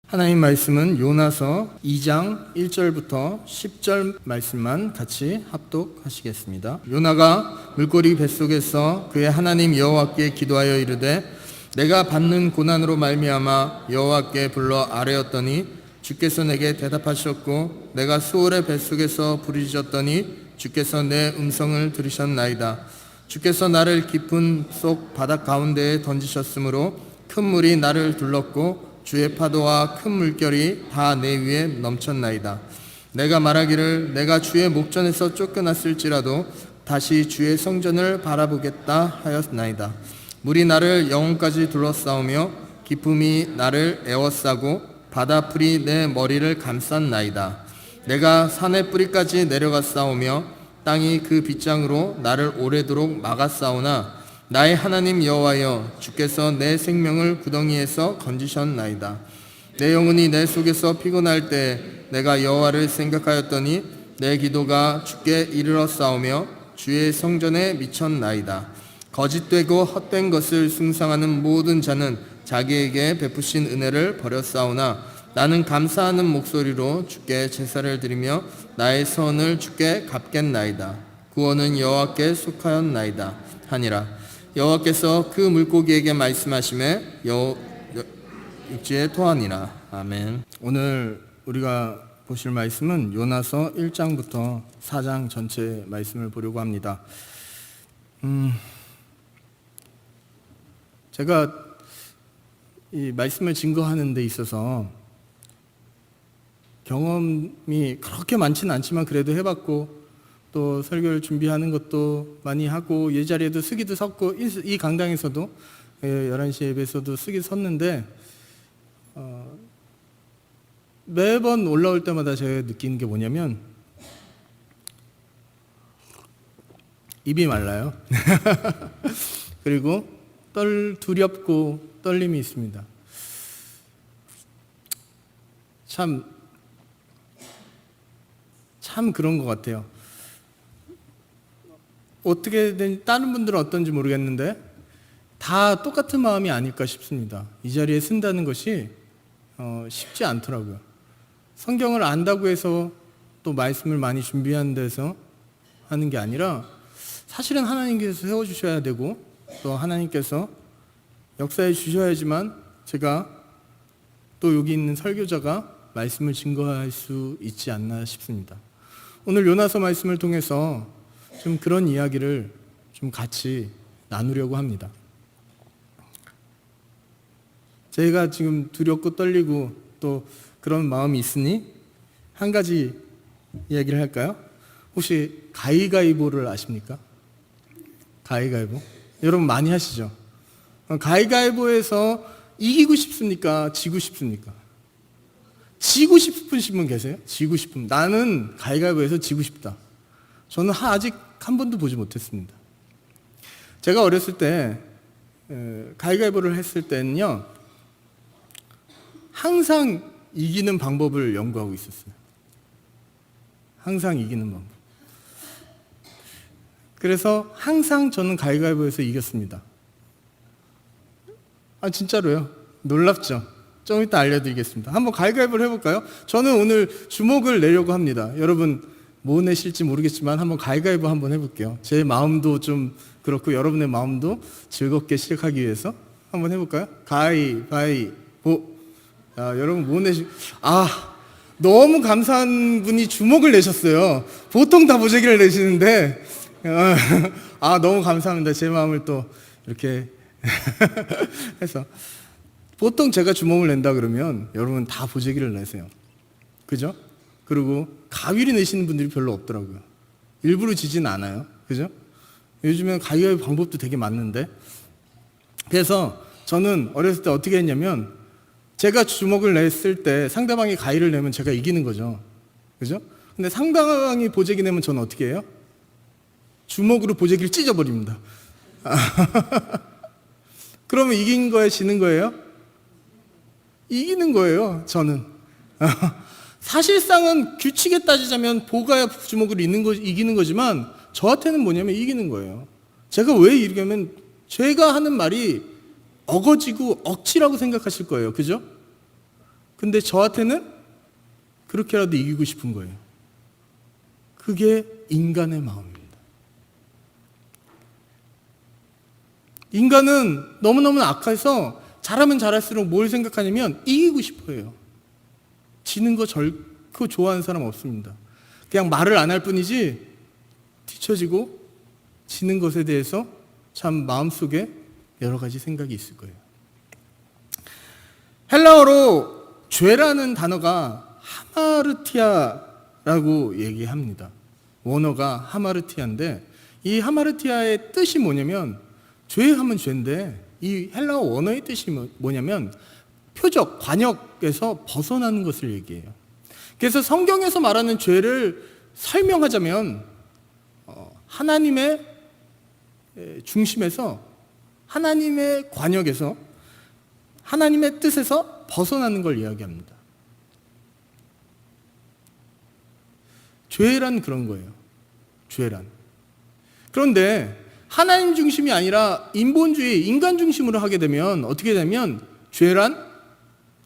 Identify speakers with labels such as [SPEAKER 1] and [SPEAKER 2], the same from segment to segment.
[SPEAKER 1] 하나님 말씀은 요나서 2장 1절부터 10절 말씀만 같이 합독하시겠습니다. 요나가 물고기 뱃속에서 그의 하나님 여호와께 기도하여 이르되 내가 받는 고난으로 말미암아 여호와께 불러 아뢰었더니 주께서 내게 대답하셨고 내가 수월의 뱃속에서 부르짖었더니 주께서 내 음성을 들으셨나이다. 주께서 나를 깊은 속 바닷 가운데에 던지셨으므로 큰 물이 나를 둘렀고 주의 파도와 큰 물결이 다 내 위에 넘쳤나이다. 내가 말하기를 내가 주의 목전에서 쫓겨났을지라도 다시 주의 성전을 바라보겠다 하였나이다. 물이 나를 영혼까지 둘러싸우며 깊음이 나를 에워싸고 바다풀이 내 머리를 감쌌나이다. 내가 산의 뿌리까지 내려갔사오며 땅이 그 빗장으로 나를 오래도록 막았사오나 나의 하나님 여호와여 주께서 내 생명을 구덩이에서 건지셨나이다. 내 영혼이 내 속에서 피곤할 때 내가 여호와를 생각하였더니 내 기도가 주께 이르렀사오며 주의 성전에 미쳤나이다. 거짓되고 헛된 것을 숭상하는 모든 자는 자기에게 베푸신 은혜를 버렸사오나 나는 감사하는 목소리로 주께 제사를 드리며 나의 선을 주께 갚겠나이다. 구원은 여호와께 속하였나이다 하니라. 여호와께서 그 물고기에게 말씀하시매 육지에 토하니라. 아멘. 오늘 우리가 보실 말씀은 요나서 1장부터 4장 전체 말씀을 보려고 합니다. 제가 이 말씀을 증거하는 데 있어서 경험이 그렇게 많지는 않지만 그래도 해봤고 또 설교를 준비하는 것도 많이 하고 예자리에도 쓰기도 섰고 이 강당에서도 11시 예배에서도 쓰기 섰는데 매번 올라올 때마다 제가 느끼는 게 뭐냐면 입이 말라요. 그리고 두렵고 떨림이 있습니다. 참 그런 것 같아요. 어떻게든 다른 분들은 어떤지 모르겠는데 다 똑같은 마음이 아닐까 싶습니다. 이 자리에 쓴다는 것이 쉽지 않더라고요. 성경을 안다고 해서 또 말씀을 많이 준비하는 데서 하는 게 아니라 사실은 하나님께서 세워주셔야 되고 또 하나님께서 역사해 주셔야지만 제가 또 여기 있는 설교자가 말씀을 증거할 수 있지 않나 싶습니다. 오늘 요나서 말씀을 통해서 좀 그런 이야기를 좀 같이 나누려고 합니다. 제가 지금 두렵고 떨리고 또 그런 마음이 있으니 한 가지 이야기를 할까요? 혹시 가위가위보를 아십니까? 가위가위보? 여러분 많이 하시죠? 가위가위보에서 이기고 싶습니까? 지고 싶습니까? 지고 싶으신 분 계세요? 지고 싶은 나는 가위가위보에서 지고 싶다. 저는 아직 한 번도 보지 못했습니다. 제가 어렸을 때 가위가위보를 했을 때는요 항상 이기는 방법을 연구하고 있었어요. 항상 이기는 방법. 그래서 항상 저는 가위가위보에서 이겼습니다. 진짜로요. 놀랍죠? 좀 이따 알려드리겠습니다. 한번 가위가위보를 해볼까요? 저는 오늘 주먹을 내려고 합니다. 여러분 뭐 내실지 모르겠지만 한번 가위가위보 한번 해볼게요. 제 마음도 좀 그렇고 여러분의 마음도 즐겁게 시작하기 위해서 한번 해볼까요? 가위바위보. 여러분 뭐 너무 감사한 분이 주먹을 내셨어요. 보통 다 보재기를 내시는데 너무 감사합니다. 제 마음을 또 이렇게 해서 보통 제가 주먹을 낸다 그러면 여러분 다 보재기를 내세요. 그죠? 그리고 가위를 내시는 분들이 별로 없더라고요. 일부러 지진 않아요. 그죠? 요즘엔 가위바위보 방법도 되게 많은데. 그래서 저는 어렸을 때 어떻게 했냐면 제가 주먹을 냈을 때 상대방이 가위를 내면 제가 이기는 거죠. 그죠? 근데 상대방이 보재기 내면 저는 어떻게 해요? 주먹으로 보재기를 찢어버립니다. 그러면 이긴 거예요? 지는 거예요? 이기는 거예요, 저는. 사실상은 규칙에 따지자면 보가야 주먹으로 이기는 거지만 저한테는 뭐냐면 이기는 거예요. 제가 왜 이기냐면 제가 하는 말이 어거지고 억지라고 생각하실 거예요. 그죠? 근데 저한테는 그렇게라도 이기고 싶은 거예요. 그게 인간의 마음입니다. 인간은 너무너무 악해서 잘하면 잘할수록 뭘 생각하냐면 이기고 싶어요. 지는 거 결코 좋아하는 사람 없습니다. 그냥 말을 안 할 뿐이지 뒤처지고 지는 것에 대해서 참 마음속에 여러 가지 생각이 있을 거예요. 헬라어로 죄라는 단어가 하마르티아라고 얘기합니다. 원어가 하마르티아인데 이 하마르티아의 뜻이 뭐냐면 죄하면 죄인데 이 헬라어 원어의 뜻이 뭐냐면 표적, 관역에서 벗어나는 것을 얘기해요. 그래서 성경에서 말하는 죄를 설명하자면 하나님의 중심에서 하나님의 관역에서 하나님의 뜻에서 벗어나는 걸 이야기합니다. 죄란 그런 거예요. 죄란. 그런데 하나님 중심이 아니라 인본주의, 인간 중심으로 하게 되면 어떻게 되면 죄란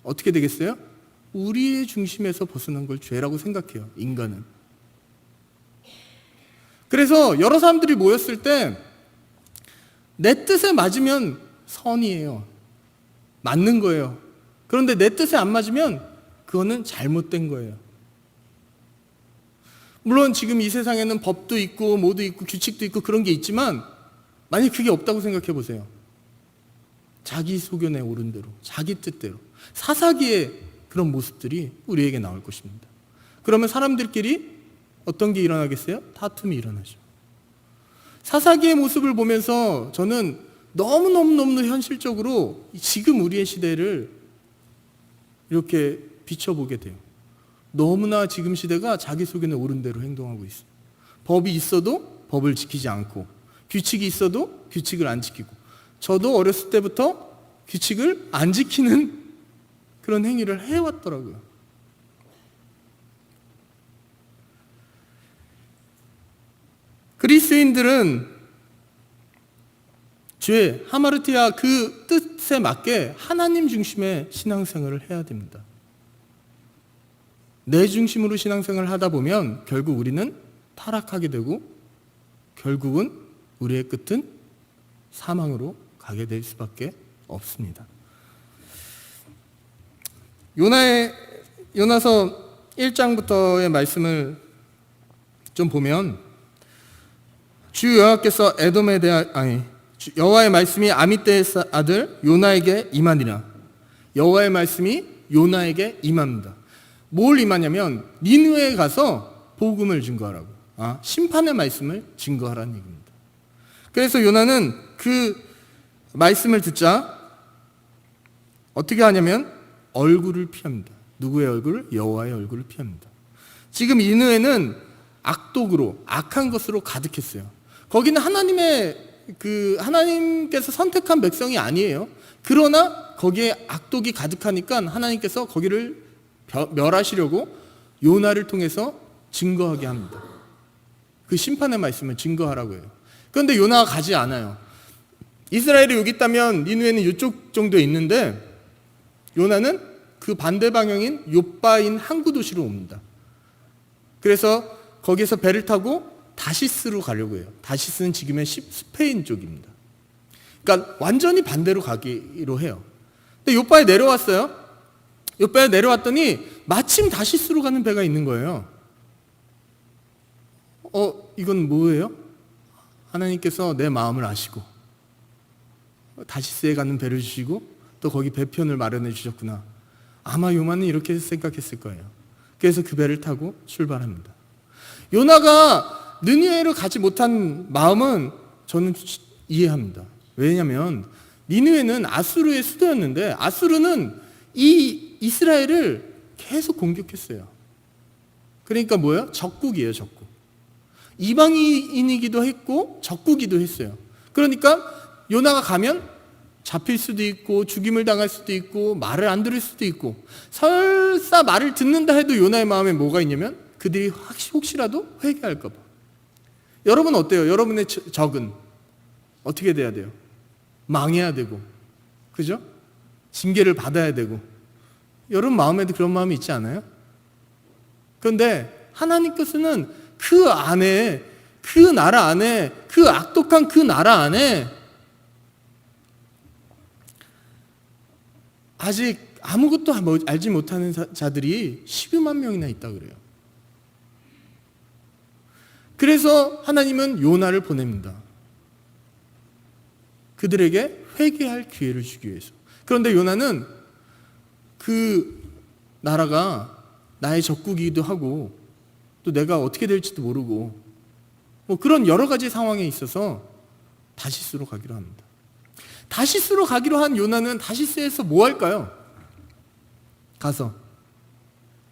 [SPEAKER 1] 어떻게 되겠어요? 우리의 중심에서 벗어난 걸 죄라고 생각해요. 인간은. 그래서 여러 사람들이 모였을 때 내 뜻에 맞으면 선이에요. 맞는 거예요. 그런데 내 뜻에 안 맞으면 그거는 잘못된 거예요. 물론 지금 이 세상에는 법도 있고 뭐도 있고 규칙도 있고 그런 게 있지만 만약 그게 없다고 생각해 보세요. 자기 소견에 오른 대로, 자기 뜻대로 사사기의 그런 모습들이 우리에게 나올 것입니다. 그러면 사람들끼리 어떤 게 일어나겠어요? 다툼이 일어나죠. 사사기의 모습을 보면서 저는 너무너무 현실적으로 지금 우리의 시대를 이렇게 비춰보게 돼요. 너무나 지금 시대가 자기 소견에 오른 대로 행동하고 있어요. 법이 있어도 법을 지키지 않고 규칙이 있어도 규칙을 안 지키고 저도 어렸을 때부터 규칙을 안 지키는 그런 행위를 해왔더라고요. 그리스인들은 죄, 하마르티아 그 뜻에 맞게 하나님 중심의 신앙생활을 해야 됩니다. 내 중심으로 신앙생활을 하다 보면 결국 우리는 타락하게 되고 결국은 우리의 끝은 사망으로 가게 될 수밖에 없습니다. 요나서 1장부터의 말씀을 좀 보면 주 여호와께서 에돔에 대한 여호와의 말씀이 아미떼의 아들 요나에게 임하니라. 여호와의 말씀이 요나에게 임합니다. 뭘 임하냐면 니느웨에 가서 복음을 증거하라고. 심판의 말씀을 증거하라는 얘기입니다. 그래서 요나는 그 말씀을 듣자 어떻게 하냐면 얼굴을 피합니다. 누구의 얼굴을? 여호와의 얼굴을 피합니다. 지금 니느웨는 악독으로 악한 것으로 가득했어요. 거기는 하나님께서 선택한 백성이 아니에요. 그러나 거기에 악독이 가득하니까 하나님께서 거기를 멸하시려고 요나를 통해서 증거하게 합니다. 그 심판의 말씀을 증거하라고 해요. 그런데 요나가 가지 않아요. 이스라엘이 여기 있다면 니느웨는 이쪽 정도에 있는데 요나는 그 반대 방향인 욥바인 항구 도시로 옵니다. 그래서 거기에서 배를 타고 다시스로 가려고 해요. 다시스는 지금의 스페인 쪽입니다. 그러니까 완전히 반대로 가기로 해요. 근데 욥바에 내려왔어요. 욥바에 내려왔더니 마침 다시스로 가는 배가 있는 거예요. 이건 뭐예요? 하나님께서 내 마음을 아시고 다시스에 가는 배를 주시고 또 거기 배편을 마련해 주셨구나. 아마 요나는 이렇게 생각했을 거예요. 그래서 그 배를 타고 출발합니다. 요나가 느니웨로 가지 못한 마음은 저는 이해합니다. 왜냐하면 니느웨는 아수르의 수도였는데 아수르는 이 이스라엘을 계속 공격했어요. 그러니까 뭐예요? 적국이에요, 적국. 이방인이기도 했고 적국이기도 했어요. 그러니까 요나가 가면 잡힐 수도 있고 죽임을 당할 수도 있고 말을 안 들을 수도 있고 설사 말을 듣는다 해도 요나의 마음에 뭐가 있냐면 그들이 혹시라도 회개할까 봐. 여러분 어때요? 여러분의 적은 어떻게 돼야 돼요? 망해야 되고 그죠? 징계를 받아야 되고 여러분 마음에도 그런 마음이 있지 않아요? 그런데 하나님께서는 그 안에, 그 나라 안에, 그 악독한 그 나라 안에 아직 아무것도 알지 못하는 자들이 12만 명이나 있다 그래요. 그래서 하나님은 요나를 보냅니다. 그들에게 회개할 기회를 주기 위해서. 그런데 요나는 그 나라가 나의 적국이기도 하고 또 내가 어떻게 될지도 모르고 뭐 그런 여러 가지 상황에 있어서 다시스로 가기로 합니다. 다시스로 가기로 한 요나는 다시스에서 뭐 할까요? 가서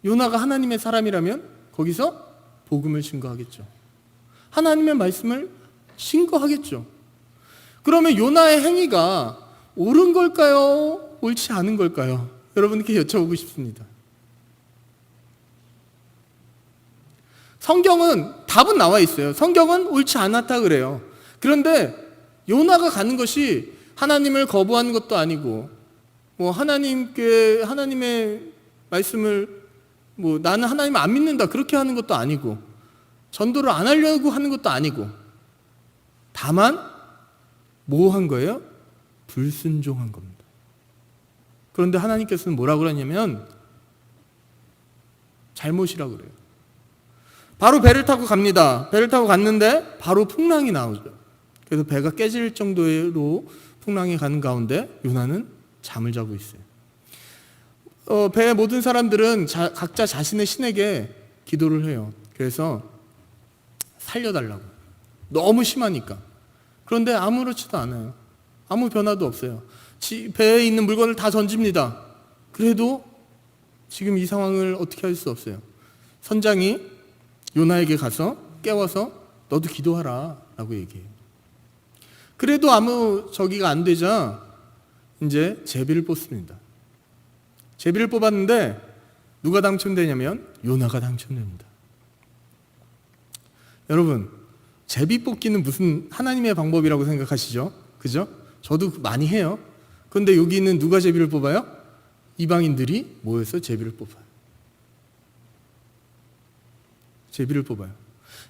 [SPEAKER 1] 요나가 하나님의 사람이라면 거기서 복음을 증거하겠죠. 하나님의 말씀을 증거하겠죠. 그러면 요나의 행위가 옳은 걸까요? 옳지 않은 걸까요? 여러분께 여쭤보고 싶습니다. 성경은 답은 나와 있어요. 성경은 옳지 않았다 그래요. 그런데 요나가 가는 것이 하나님을 거부하는 것도 아니고 뭐 하나님의 말씀을 뭐 나는 하나님을 안 믿는다 그렇게 하는 것도 아니고 전도를 안 하려고 하는 것도 아니고 다만 뭐 한 거예요? 불순종한 겁니다. 그런데 하나님께서는 뭐라고 그러냐면 잘못이라고 그래요. 바로 배를 타고 갑니다. 배를 타고 갔는데 바로 풍랑이 나오죠. 그래서 배가 깨질 정도로 풍랑이 가는 가운데 요나는 잠을 자고 있어요. 배의 모든 사람들은 각자 자신의 신에게 기도를 해요. 그래서 살려달라고. 너무 심하니까. 그런데 아무렇지도 않아요. 아무 변화도 없어요. 배에 있는 물건을 다 던집니다. 그래도 지금 이 상황을 어떻게 할 수 없어요. 선장이 요나에게 가서 깨워서 너도 기도하라 라고 얘기해요. 그래도 아무 저기가 안 되자 이제 제비를 뽑습니다. 제비를 뽑았는데 누가 당첨되냐면 요나가 당첨됩니다. 여러분, 제비 뽑기는 무슨 하나님의 방법이라고 생각하시죠? 그죠? 저도 많이 해요. 그런데 여기는 누가 제비를 뽑아요? 이방인들이 모여서 제비를 뽑아요. 제비를 뽑아요.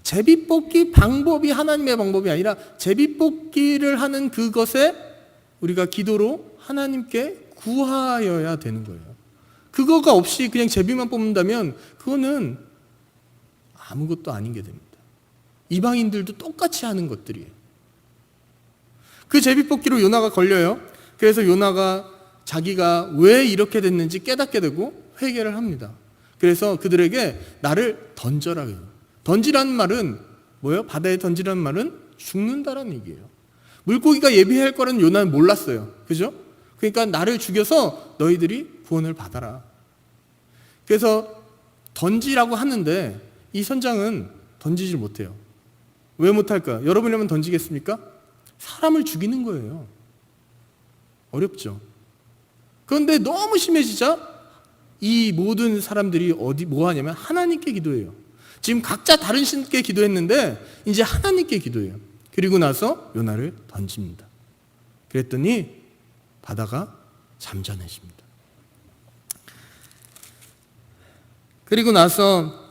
[SPEAKER 1] 제비 뽑기 방법이 하나님의 방법이 아니라 제비 뽑기를 하는 그것에 우리가 기도로 하나님께 구하여야 되는 거예요. 그거가 없이 그냥 제비만 뽑는다면 그거는 아무것도 아닌 게 됩니다. 이방인들도 똑같이 하는 것들이에요. 그 제비 뽑기로 요나가 걸려요. 그래서 요나가 자기가 왜 이렇게 됐는지 깨닫게 되고 회개를 합니다. 그래서 그들에게 나를 던져라. 던지라는 말은 뭐예요? 바다에 던지라는 말은 죽는다라는 얘기예요. 물고기가 예비할 거라는 요나는 몰랐어요. 그죠? 그러니까 나를 죽여서 너희들이 구원을 받아라. 그래서 던지라고 하는데 이 선장은 던지질 못해요. 왜 못할까? 여러분이라면 던지겠습니까? 사람을 죽이는 거예요. 어렵죠. 그런데 너무 심해지자 이 모든 사람들이 뭐 하냐면 하나님께 기도해요. 지금 각자 다른 신께 기도했는데 이제 하나님께 기도해요. 그리고 나서 요나를 던집니다. 그랬더니 바다가 잠잠해집니다. 그리고 나서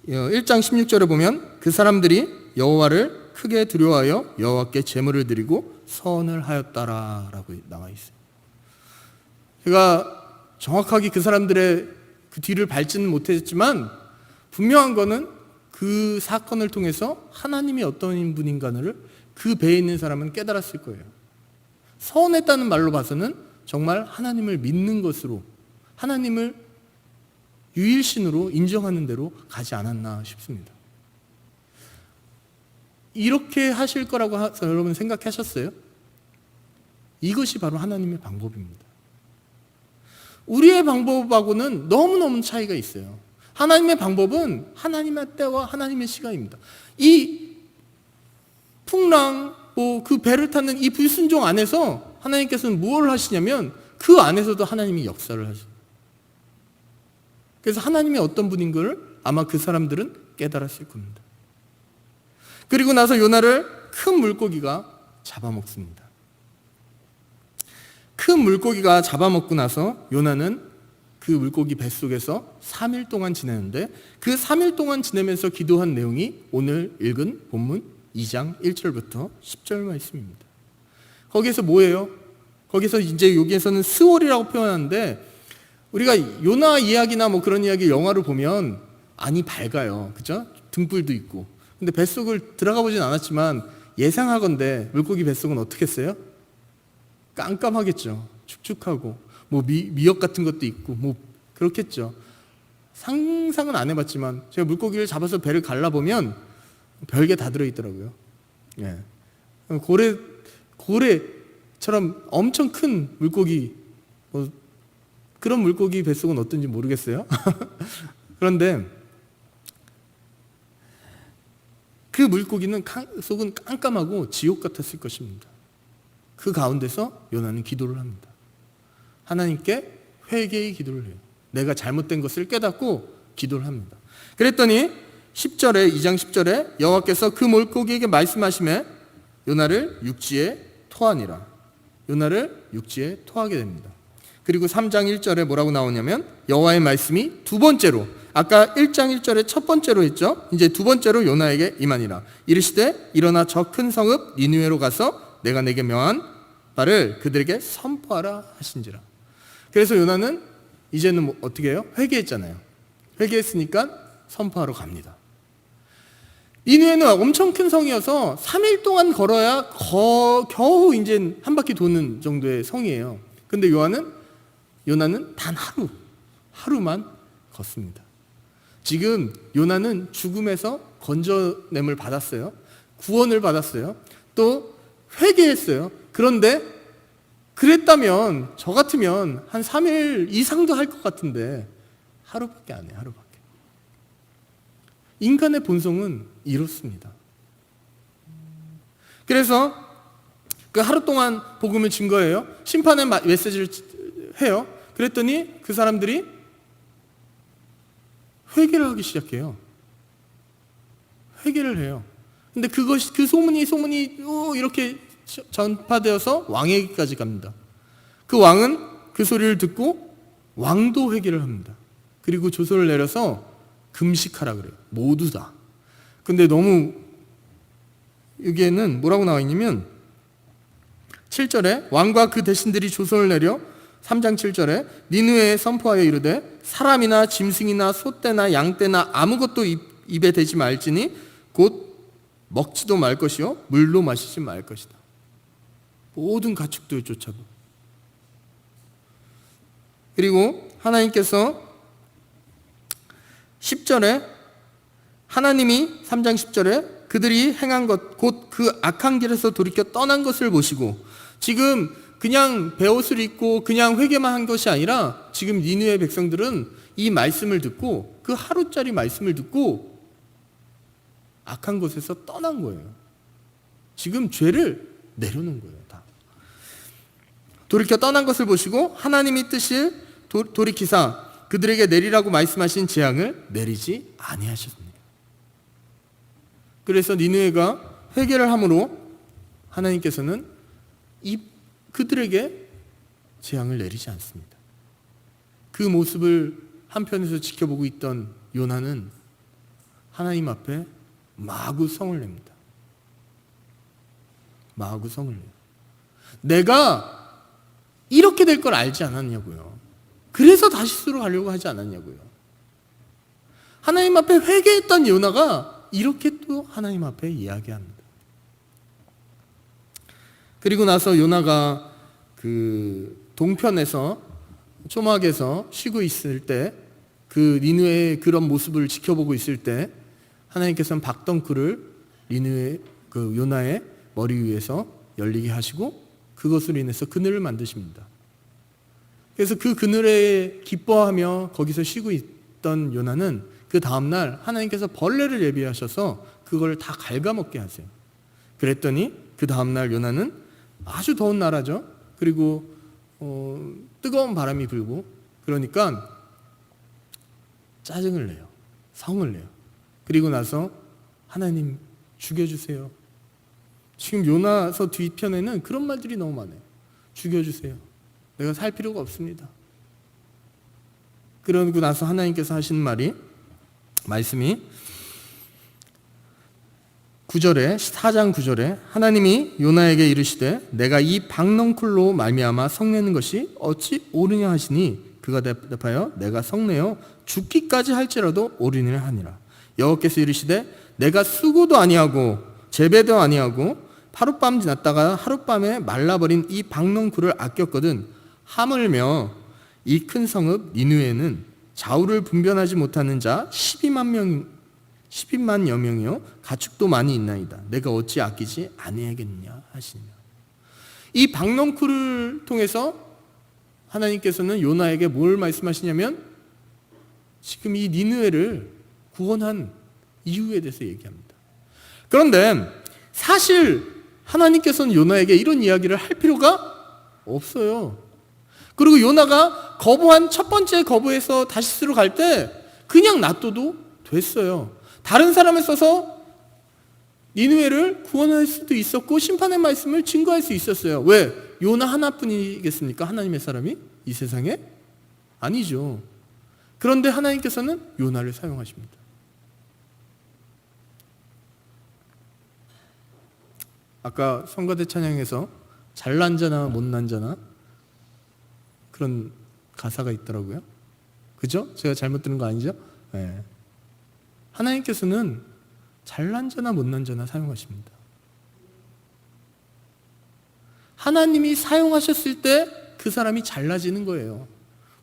[SPEAKER 1] 1장 16절에 보면 그 사람들이 여호와를 크게 두려워하여 여호와께 제물을 드리고 선을 하였다라고 나와 있어요. 제가 정확하게 그 사람들의 그 뒤를 밟지는 못했지만 분명한 거는 그 사건을 통해서 하나님이 어떤 분인가를 그 배에 있는 사람은 깨달았을 거예요. 선했다는 말로 봐서는 정말 하나님을 믿는 것으로 하나님을 유일신으로 인정하는 대로 가지 않았나 싶습니다. 이렇게 하실 거라고 여러분 생각하셨어요? 이것이 바로 하나님의 방법입니다. 우리의 방법하고는 너무너무 차이가 있어요. 하나님의 방법은 하나님의 때와 하나님의 시간입니다. 이 풍랑, 그 배를 타는 이 불순종 안에서 하나님께서는 무엇을 하시냐면 그 안에서도 하나님이 역사를 하셔요. 그래서 하나님이 어떤 분인 걸 아마 그 사람들은 깨달았을 겁니다. 그리고 나서 요나를 큰 물고기가 잡아먹습니다. 큰 물고기가 잡아먹고 나서 요나는 그 물고기 뱃속에서 3일 동안 지내는데 그 3일 동안 지내면서 기도한 내용이 오늘 읽은 본문 2장 1절부터 10절 말씀입니다. 거기에서 뭐예요? 거기서 이제 여기에서는 스월이라고 표현하는데 우리가 요나 이야기나 뭐 그런 이야기 영화를 보면 안이 밝아요. 그죠? 등불도 있고. 근데 뱃속을 들어가 보진 않았지만 예상하건대 물고기 뱃속은 어떻겠어요? 깜깜하겠죠. 축축하고 뭐 미역 같은 것도 있고 뭐 그렇겠죠. 상상은 안 해봤지만 제가 물고기를 잡아서 배를 갈라보면 별게 다 들어있더라고요. 예. 고래처럼 엄청 큰 물고기 뭐 그런 물고기 뱃속은 어떤지 모르겠어요. 그런데 그 물고기는 속은 깜깜하고 지옥 같았을 것입니다. 그 가운데서 요나는 기도를 합니다. 하나님께 회개의 기도를 해요. 내가 잘못된 것을 깨닫고 기도를 합니다. 그랬더니 10절에 2장 10절에 여호와께서 그 물고기에게 말씀하시매 요나를 육지에 토하니라. 요나를 육지에 토하게 됩니다. 그리고 3장 1절에 뭐라고 나오냐면 여호와의 말씀이 두 번째로 아까 1장 1절에 첫 번째로 했죠. 이제 두 번째로 요나에게 임하니라. 이르시되 일어나 저 큰 성읍 니느웨로 가서 내가 내게 명한 바를 그들에게 선포하라 하신지라. 그래서 요나는 이제는 뭐 어떻게 해요? 회개했잖아요. 회개했으니까 선포하러 갑니다. 니느웨는 엄청 큰 성이어서 3일 동안 걸어야 겨우 이제 한 바퀴 도는 정도의 성이에요. 근데 요나는 단 하루만 걷습니다. 지금 요나는 죽음에서 건져냄을 받았어요. 구원을 받았어요. 또 회개했어요. 그런데 그랬다면 저 같으면 한 3일 이상도 할 것 같은데 하루밖에 안 해요. 하루밖에. 인간의 본성은 이렇습니다. 그래서 그 하루 동안 복음을 준 거예요. 심판의 메시지를 해요. 그랬더니 그 사람들이 회개를 하기 시작해요. 회개를 해요. 근데 그 소문이 이렇게 전파되어서 왕에게까지 갑니다. 그 왕은 그 소리를 듣고 왕도 회개를 합니다. 그리고 조서를 내려서 금식하라 그래요. 모두 다. 근데 너무 여기에는 뭐라고 나와 있냐면 7절에 왕과 그 대신들이 조서를 내려 3장 7절에 니느웨에 선포하여 이르되 사람이나 짐승이나 소떼나 양떼나 아무것도 입에 대지 말지니 곧 먹지도 말 것이요 물도 마시지 말 것이다. 모든 가축들 쫓아도. 그리고 하나님께서 10절에 하나님이 3장 10절에 그들이 행한 것 곧 그 악한 길에서 돌이켜 떠난 것을 보시고 지금 그냥 베옷을 입고 그냥 회개만 한 것이 아니라 지금 니느웨 백성들은 이 말씀을 듣고 그 하루짜리 말씀을 듣고 악한 곳에서 떠난 거예요. 지금 죄를 내려놓은 거예요. 다. 돌이켜 떠난 것을 보시고 하나님이 뜻을 돌이키사 그들에게 내리라고 말씀하신 재앙을 내리지 아니하셨습니다. 그래서 니느웨가 회개를 함으로 하나님께서는 그들에게 재앙을 내리지 않습니다. 그 모습을 한편에서 지켜보고 있던 요나는 하나님 앞에 마구 성을 냅니다. 마구 성을 내요. 내가 이렇게 될 걸 알지 않았냐고요. 그래서 다시스로 가려고 하지 않았냐고요. 하나님 앞에 회개했던 요나가 이렇게 또 하나님 앞에 이야기합니다. 그리고 나서 요나가 그 동편에서 초막에서 쉬고 있을 때 그 니느웨의 그런 모습을 지켜보고 있을 때 하나님께서는 박덩굴을 니느웨 그 요나의 머리 위에서 열리게 하시고 그것으로 인해서 그늘을 만드십니다. 그래서 그 그늘에 기뻐하며 거기서 쉬고 있던 요나는 그 다음날 하나님께서 벌레를 예비하셔서 그걸 다 갉아먹게 하세요. 그랬더니 그 다음날 요나는 아주 더운 나라죠. 그리고 뜨거운 바람이 불고 그러니까 짜증을 내요. 성을 내요. 그리고 나서 하나님 죽여주세요. 지금 요나서 뒤편에는 그런 말들이 너무 많아요. 죽여주세요. 내가 살 필요가 없습니다. 그러고 나서 하나님께서 하신 말씀이 9절에 4장 9절에 하나님이 요나에게 이르시되 내가 이 박넝쿨로 말미암아 성내는 것이 어찌 옳으냐 하시니 그가 대답하여 내가 성내어 죽기까지 할지라도 옳으니라 하니라. 여호와께서 이르시되 내가 수고도 아니하고 재배도 아니하고 하룻밤 지났다가 하룻밤에 말라버린 이 박넝쿨을 아꼈거든 하물며 이 큰 성읍 니느웨는 좌우를 분별하지 못하는 자 12만여 명이요 가축도 많이 있나이다. 내가 어찌 아끼지 아니하겠느냐 하시니라. 이 박넝쿨을 통해서 하나님께서는 요나에게 뭘 말씀하시냐면 지금 이 니느웨를 구원한 이유에 대해서 얘기합니다. 그런데 사실 하나님께서는 요나에게 이런 이야기를 할 필요가 없어요. 그리고 요나가 거부한 첫 번째 거부에서 다시스로 갈 때 그냥 놔둬도 됐어요. 다른 사람을 써서 니느웨를 구원할 수도 있었고 심판의 말씀을 증거할 수 있었어요. 왜? 요나 하나뿐이겠습니까? 하나님의 사람이 이 세상에? 아니죠. 그런데 하나님께서는 요나를 사용하십니다. 아까 성가대 찬양에서 잘난 자나 못난 자나 그런 가사가 있더라고요. 그죠? 제가 잘못 들은 거 아니죠? 네. 하나님께서는 잘난 자나 못난 자나 사용하십니다. 하나님이 사용하셨을 때 그 사람이 잘나지는 거예요.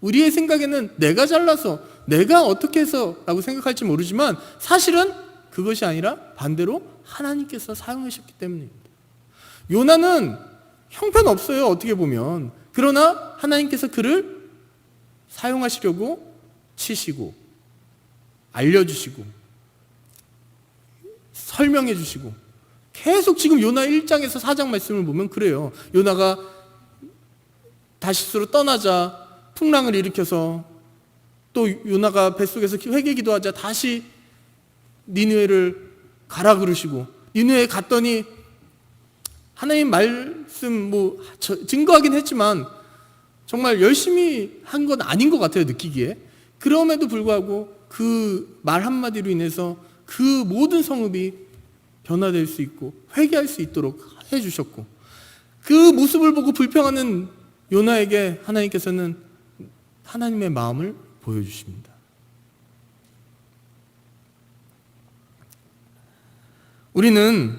[SPEAKER 1] 우리의 생각에는 내가 잘나서 내가 어떻게 해서 라고 생각할지 모르지만 사실은 그것이 아니라 반대로 하나님께서 사용하셨기 때문입니다. 요나는 형편없어요, 어떻게 보면. 그러나 하나님께서 그를 사용하시려고 치시고 알려주시고 설명해 주시고 계속 지금 요나 1장에서 4장 말씀을 보면 그래요. 요나가 다시스로 떠나자 풍랑을 일으켜서 또 요나가 뱃속에서 회개 기도하자 다시 니느웨를 가라 그러시고 니느웨에 갔더니 하나님 말씀 증거하긴 했지만 정말 열심히 한 건 아닌 것 같아요, 느끼기에. 그럼에도 불구하고 그 말 한마디로 인해서 그 모든 성읍이 변화될 수 있고 회개할 수 있도록 해주셨고 그 모습을 보고 불평하는 요나에게 하나님께서는 하나님의 마음을 보여주십니다. 우리는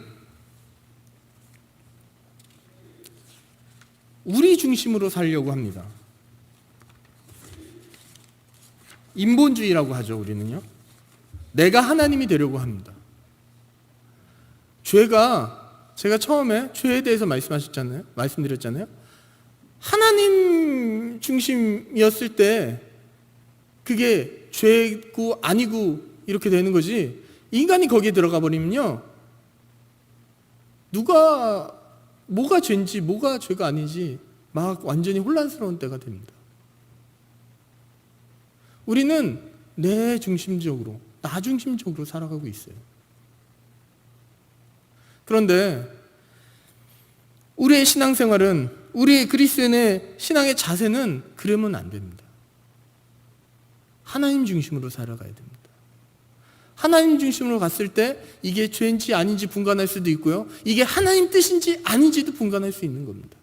[SPEAKER 1] 우리 중심으로 살려고 합니다. 인본주의라고 하죠, 우리는요. 내가 하나님이 되려고 합니다. 제가 처음에 죄에 대해서 말씀드렸잖아요. 하나님 중심이었을 때 그게 죄고 아니고 이렇게 되는 거지, 인간이 거기에 들어가 버리면요, 뭐가 죄인지 뭐가 죄가 아닌지 막 완전히 혼란스러운 때가 됩니다. 우리는 내 중심적으로, 나 중심적으로 살아가고 있어요. 그런데 우리의 신앙생활은, 우리 그리스도인의 신앙의 자세는 그러면 안 됩니다. 하나님 중심으로 살아가야 됩니다. 하나님 중심으로 갔을 때 이게 죄인지 아닌지 분간할 수도 있고요, 이게 하나님 뜻인지 아닌지도 분간할 수 있는 겁니다.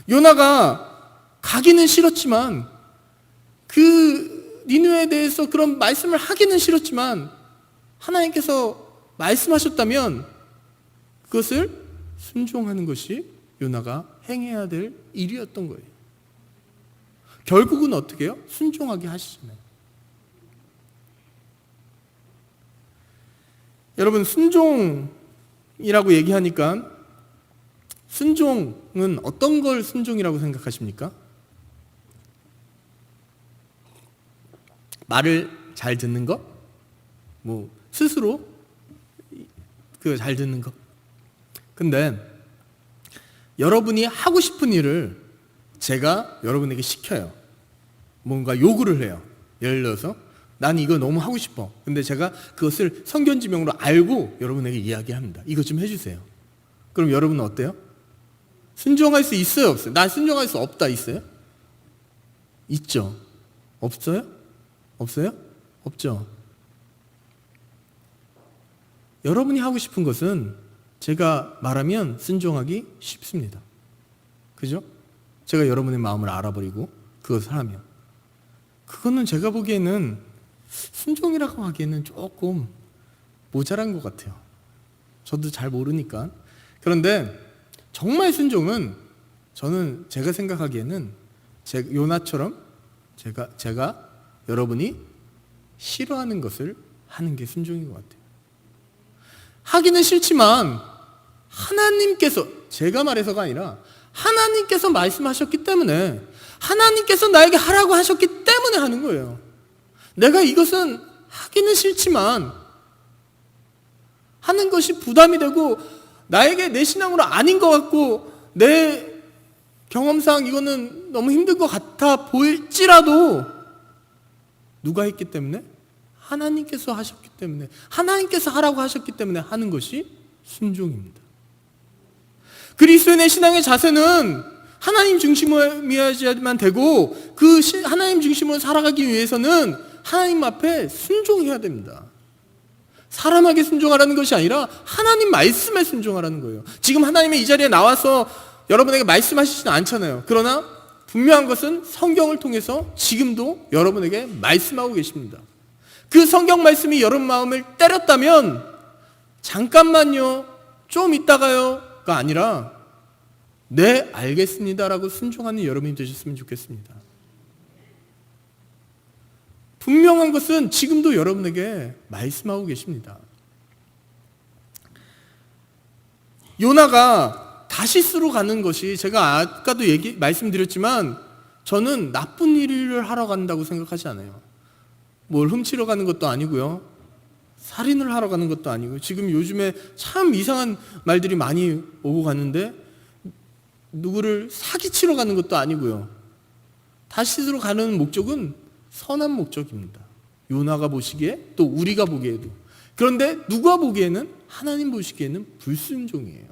[SPEAKER 1] 요나가 가기는 싫었지만, 그 니느웨에 대해서 그런 말씀을 하기는 싫었지만 하나님께서 말씀하셨다면 그것을 순종하는 것이 요나가 행해야 될 일이었던 거예요. 결국은 어떻게 해요? 순종하게 하시잖아요. 여러분, 순종이라고 얘기하니까 순종은 어떤 걸 순종이라고 생각하십니까? 말을 잘 듣는 것? 스스로 잘 듣는 것. 근데 여러분이 하고 싶은 일을 제가 여러분에게 시켜요. 뭔가 요구를 해요. 예를 들어서 난 이거 너무 하고 싶어. 근데 제가 그것을 성견지명으로 알고 여러분에게 이야기합니다. 이것 좀 해주세요. 그럼 여러분은 어때요? 순종할 수 있어요, 없어요? 난 순종할 수 없다, 있어요? 있죠. 없어요? 없어요? 없죠. 여러분이 하고 싶은 것은 제가 말하면 순종하기 쉽습니다. 그죠? 제가 여러분의 마음을 알아버리고 그것을 하면 그거는 제가 보기에는 순종이라고 하기에는 조금 모자란 것 같아요. 저도 잘 모르니까. 그런데 정말 순종은 저는 제가 생각하기에는 요나처럼 제가 여러분이 싫어하는 것을 하는 게 순종인 것 같아요. 하기는 싫지만 하나님께서, 제가 말해서가 아니라 하나님께서 말씀하셨기 때문에, 하나님께서 나에게 하라고 하셨기 때문에 하는 거예요. 내가 이것은 하기는 싫지만 하는 것이 부담이 되고 나에게 내 신앙으로 아닌 것 같고 내 경험상 이거는 너무 힘든 것 같아 보일지라도 누가 했기 때문에? 하나님께서 하셨기 때문에, 하나님께서 하라고 하셨기 때문에 하는 것이 순종입니다. 그리스도인의 신앙의 자세는 하나님 중심이어야만 되고 그 하나님 중심으로 살아가기 위해서는 하나님 앞에 순종해야 됩니다. 사람에게 순종하라는 것이 아니라 하나님 말씀에 순종하라는 거예요. 지금 하나님의 이 자리에 나와서 여러분에게 말씀하시지는 않잖아요. 그러나 분명한 것은 성경을 통해서 지금도 여러분에게 말씀하고 계십니다. 그 성경 말씀이 여러분 마음을 때렸다면 잠깐만요, 좀 있다가요가 아니라 네, 알겠습니다라고 순종하는 여러분이 되셨으면 좋겠습니다. 분명한 것은 지금도 여러분에게 말씀하고 계십니다. 요나가 다시스로 가는 것이, 제가 아까도 말씀드렸지만 저는 나쁜 일을 하러 간다고 생각하지 않아요. 뭘 훔치러 가는 것도 아니고요, 살인을 하러 가는 것도 아니고, 지금 요즘에 참 이상한 말들이 많이 오고 가는데 누구를 사기치러 가는 것도 아니고요. 다시스로 가는 목적은 선한 목적입니다. 요나가 보시기에, 또 우리가 보기에도. 그런데 누가 보기에는, 하나님 보시기에는 불순종이에요.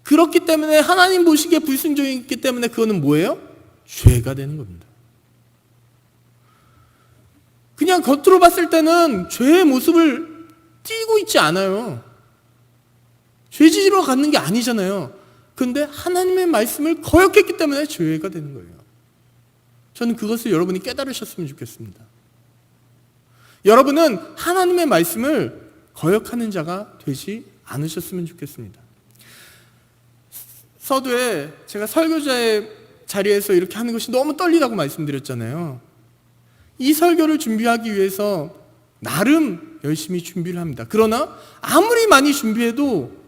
[SPEAKER 1] 그렇기 때문에, 하나님 보시기에 불순종이기 때문에 그거는 뭐예요? 죄가 되는 겁니다. 그냥 겉으로 봤을 때는 죄의 모습을 띠고 있지 않아요. 죄지으러 가는 게 아니잖아요. 그런데 하나님의 말씀을 거역했기 때문에 죄가 되는 거예요. 저는 그것을 여러분이 깨달으셨으면 좋겠습니다. 여러분은 하나님의 말씀을 거역하는 자가 되지 않으셨으면 좋겠습니다. 서두에 제가 설교자의 자리에서 이렇게 하는 것이 너무 떨리다고 말씀드렸잖아요. 이 설교를 준비하기 위해서 나름 열심히 준비를 합니다. 그러나 아무리 많이 준비해도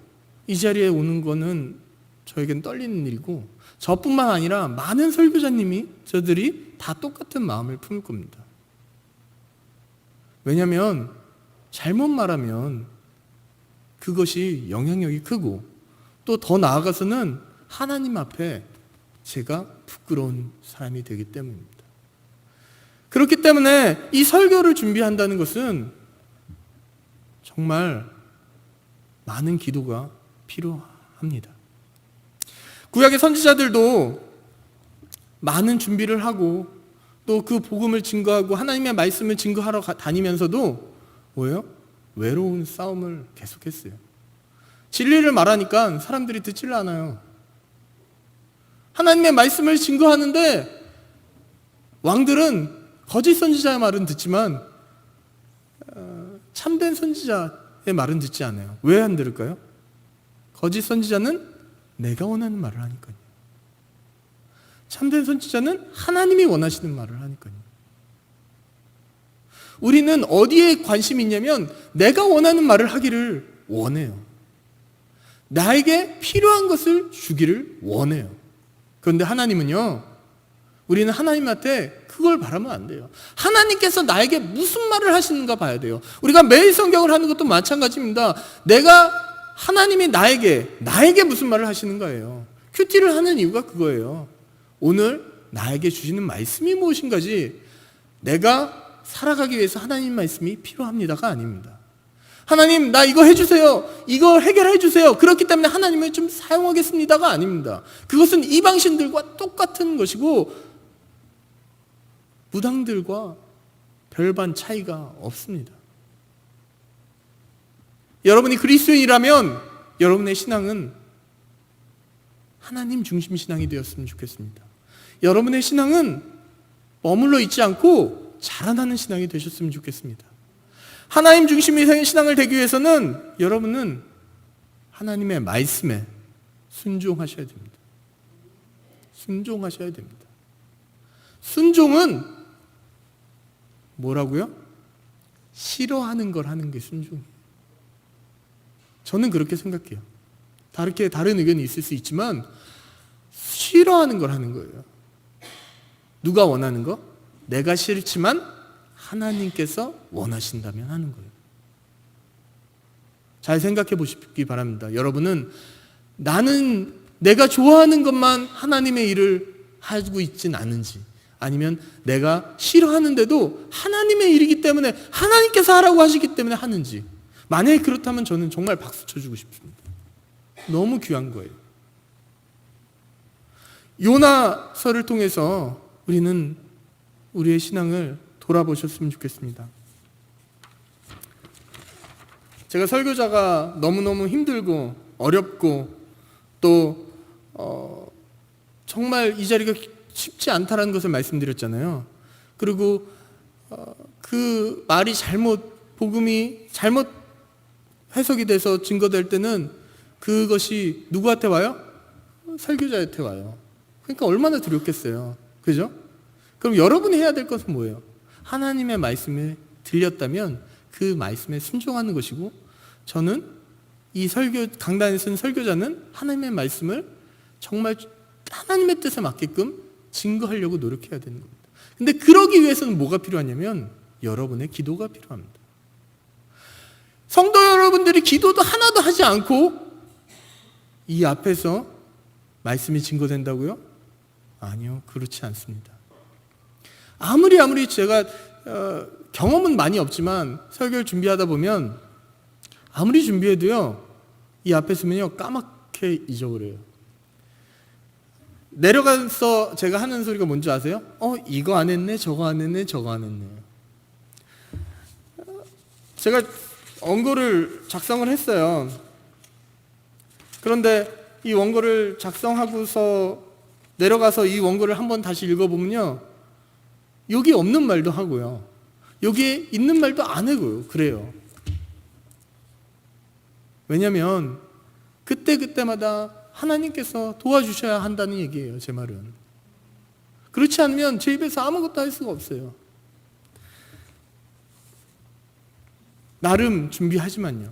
[SPEAKER 1] 이 자리에 오는 거는 저에겐 떨리는 일이고, 저뿐만 아니라 많은 설교자님이, 저들이 다 똑같은 마음을 품을 겁니다. 왜냐하면 잘못 말하면 그것이 영향력이 크고, 또 더 나아가서는 하나님 앞에 제가 부끄러운 사람이 되기 때문입니다. 그렇기 때문에 이 설교를 준비한다는 것은 정말 많은 기도가 필요합니다. 구약의 선지자들도 많은 준비를 하고 또 그 복음을 증거하고 하나님의 말씀을 증거하러 다니면서도 뭐예요? 외로운 싸움을 계속했어요. 진리를 말하니까 사람들이 듣질 않아요. 하나님의 말씀을 증거하는데 왕들은 거짓 선지자의 말은 듣지만 참된 선지자의 말은 듣지 않아요. 왜 안 들을까요? 거짓 선지자는 내가 원하는 말을 하니까요. 참된 선지자는 하나님이 원하시는 말을 하니까요. 우리는 어디에 관심이 있냐면 내가 원하는 말을 하기를 원해요. 나에게 필요한 것을 주기를 원해요. 그런데 하나님은요, 우리는 하나님한테 그걸 바라면 안 돼요. 하나님께서 나에게 무슨 말을 하시는가 봐야 돼요. 우리가 매일 성경을 하는 것도 마찬가지입니다. 하나님이 나에게 무슨 말을 하시는 거예요. 큐티를 하는 이유가 그거예요. 오늘 나에게 주시는 말씀이 무엇인가지, 내가 살아가기 위해서 하나님 말씀이 필요합니다가 아닙니다. 하나님 나 이거 해주세요. 이거 해결해 주세요. 그렇기 때문에 하나님을 좀 사용하겠습니다가 아닙니다. 그것은 이방신들과 똑같은 것이고 무당들과 별반 차이가 없습니다. 여러분이 그리스도인이라면 여러분의 신앙은 하나님 중심 신앙이 되었으면 좋겠습니다. 여러분의 신앙은 머물러 있지 않고 자라나는 신앙이 되셨으면 좋겠습니다. 하나님 중심의 신앙을 되기 위해서는 여러분은 하나님의 말씀에 순종하셔야 됩니다. 순종하셔야 됩니다. 순종은 뭐라고요? 싫어하는 걸 하는 게 순종이에요. 저는 그렇게 생각해요. 다른 의견이 있을 수 있지만 싫어하는 걸 하는 거예요. 누가 원하는 거? 내가 싫지만 하나님께서 원하신다면 하는 거예요. 잘 생각해 보시기 바랍니다. 여러분은 나는 내가 좋아하는 것만 하나님의 일을 하고 있진 않은지, 아니면 내가 싫어하는데도 하나님의 일이기 때문에 하나님께서 하라고 하시기 때문에 하는지, 만약에 그렇다면 저는 정말 박수 쳐주고 싶습니다. 너무 귀한 거예요. 요나서를 통해서 우리는 우리의 신앙을 돌아보셨으면 좋겠습니다. 제가 설교자가 너무너무 힘들고 어렵고 또 정말 이 자리가 쉽지 않다라는 것을 말씀드렸잖아요. 그리고 그 말이 복음이 잘못 해석이 돼서 증거될 때는 그것이 누구한테 와요? 설교자한테 와요. 그러니까 얼마나 두렵겠어요. 그죠? 그럼 여러분이 해야 될 것은 뭐예요? 하나님의 말씀을 들렸다면 그 말씀에 순종하는 것이고, 저는 이 강단에 쓴 설교자는 하나님의 말씀을 정말 하나님의 뜻에 맞게끔 증거하려고 노력해야 되는 겁니다. 근데 그러기 위해서는 뭐가 필요하냐면 여러분의 기도가 필요합니다. 성도 여러분들이 기도도 하나도 하지 않고 이 앞에서 말씀이 증거된다고요? 아니요, 그렇지 않습니다. 아무리 제가 경험은 많이 없지만 설교를 준비하다 보면 아무리 준비해도요, 이 앞에 서면요 까맣게 잊어버려요. 내려가서 제가 하는 소리가 뭔지 아세요? 이거 안 했네, 저거 안 했네, 저거 안 했네. 제가 원고를 작성을 했어요. 그런데 이 원고를 작성하고서 내려가서 이 원고를 한번 다시 읽어보면요, 여기 없는 말도 하고요, 여기에 있는 말도 안 하고요. 그래요. 왜냐하면 그때마다 하나님께서 도와주셔야 한다는 얘기예요. 제 말은. 그렇지 않으면 제 입에서 아무것도 할 수가 없어요. 나름 준비하지만요.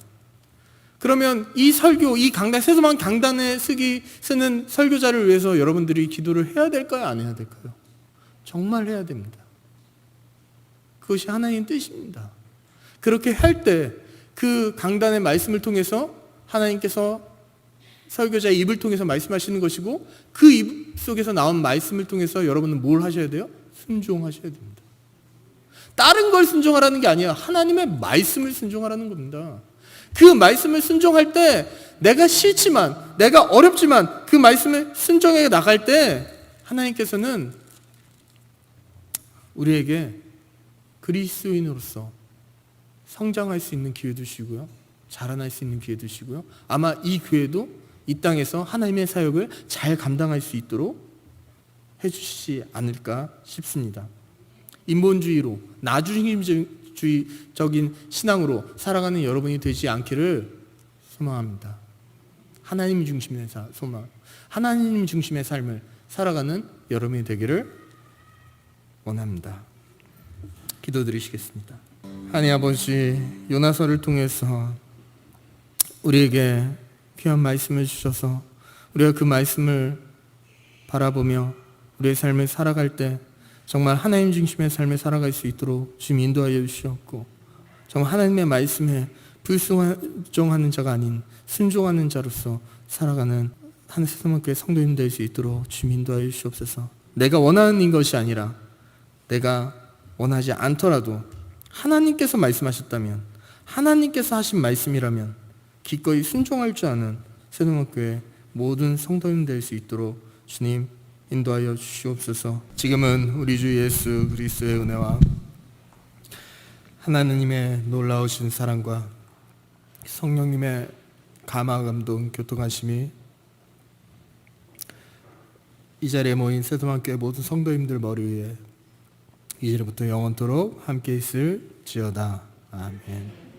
[SPEAKER 1] 그러면 이 설교, 이 강단, 세수만 강단에 쓰는 설교자를 위해서 여러분들이 기도를 해야 될까요? 안 해야 될까요? 정말 해야 됩니다. 그것이 하나님 뜻입니다. 그렇게 할 때 그 강단의 말씀을 통해서 하나님께서 설교자의 입을 통해서 말씀하시는 것이고, 그 입 속에서 나온 말씀을 통해서 여러분은 뭘 하셔야 돼요? 순종하셔야 됩니다. 다른 걸 순종하라는 게 아니에요. 하나님의 말씀을 순종하라는 겁니다. 그 말씀을 순종할 때 내가 싫지만, 내가 어렵지만 그 말씀을 순종해 나갈 때 하나님께서는 우리에게 그리스도인으로서 성장할 수 있는 기회도 주시고요, 자라날 수 있는 기회도 주시고요, 아마 이 교회도 이 땅에서 하나님의 사역을 잘 감당할 수 있도록 해주시지 않을까 싶습니다. 인본주의로, 나중심주의적인 신앙으로 살아가는 여러분이 되지 않기를 소망합니다. 하나님 중심의 소망, 하나님 중심의 삶을 살아가는 여러분이 되기를 원합니다. 기도드리시겠습니다. 하나님 아버지, 요나서를 통해서 우리에게 귀한 말씀을 주셔서 우리가 그 말씀을 바라보며 우리의 삶을 살아갈 때 정말 하나님 중심의 삶을 살아갈 수 있도록 주님 인도하여 주시옵고, 정말 하나님의 말씀에 불순종하는 자가 아닌 순종하는 자로서 살아가는 한세서만교회 성도님 될 수 있도록 주님 인도하여 주시옵소서. 내가 원하는 것이 아니라 내가 원하지 않더라도 하나님께서 말씀하셨다면, 하나님께서 하신 말씀이라면 기꺼이 순종할 줄 아는 세동학교의 모든 성도님 될 수 있도록 주님 인도하여 주시옵소서. 지금은 우리 주 예수 그리스도의 은혜와 하나님의 놀라우신 사랑과 성령님의 감화 감동 교통하심이 이 자리에 모인 세동학교의 모든 성도님들 머리 위에 이제부터 영원토록 함께 있을지어다. 아멘.